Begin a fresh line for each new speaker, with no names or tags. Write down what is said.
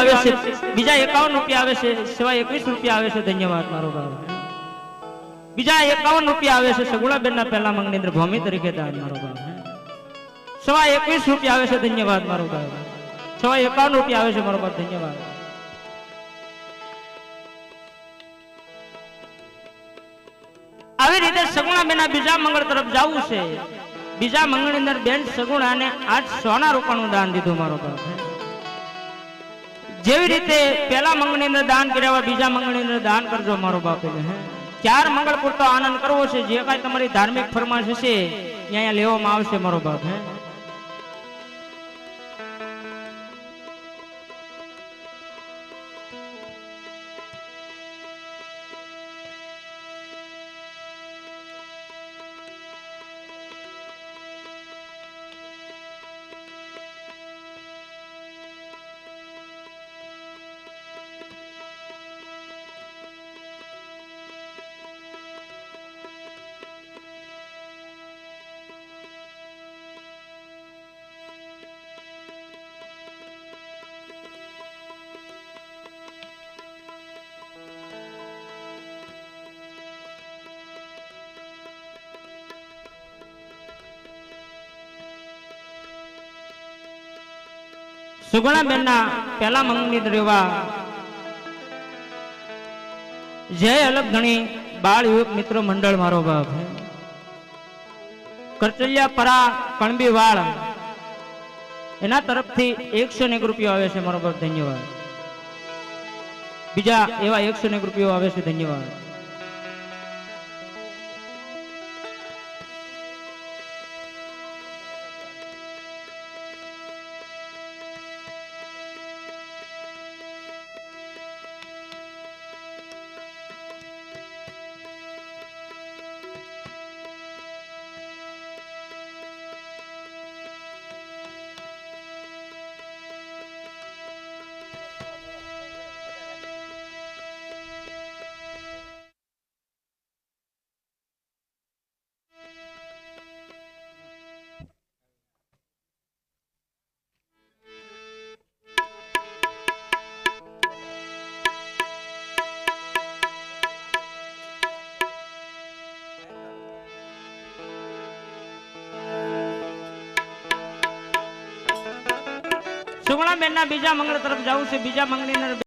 આવે છે, બીજા 51 રૂપિયા આવે છે, સિવાય 21 રૂપિયા આવે છે, ધન્યવાદ મારો બાપ. બીજા 51 રૂપિયા આવે છે સગુણાબેન ના પહેલા મંગની અંદર ભૂમિ તરીકે દાન મારો બાપ. સિવાય 21 રૂપિયા આવે છે, ધન્યવાદ મારો બાપ. સિવાય 51 રૂપિયા આવે છે મારો બાપ, ધન્યવાદ. આવી રીતે સગુણાબેન ના બીજા મંગળ તરફ જવું છે. બીજા મંગળ ની અંદર બેન સગુણાને આજ સોના રૂપાનું દાન દીધું મારો બાપ. જેવી રીતે પહેલા મંગળ ની અંદર દાન કર્યા બીજા મંગળ ની અંદર દાન કરજો મારો બાપ. 4 મંગળ પૂરતો આનંદ કરવો છે. જે કાંઈ તમારી ધાર્મિક ફરમાશ છે અહીંયા લેવામાં આવશે મારો બાપ. સુગુણાબેન ના પહેલા મંગની રેવા જય અલગ ઘણી બાળ યુવક મિત્ર મંડળ મારો બાપ. કરચલિયા પરા કણબી વાળ એના તરફથી 101 રૂપિયા આવે છે મારો બાપ, ધન્યવાદ. બીજા એવા 101 રૂપિયા આવે છે, ધન્યવાદ. સુગુણાબેન ના બીજા મંગળ તરફ જવું છે. બીજા મંગળની અંદર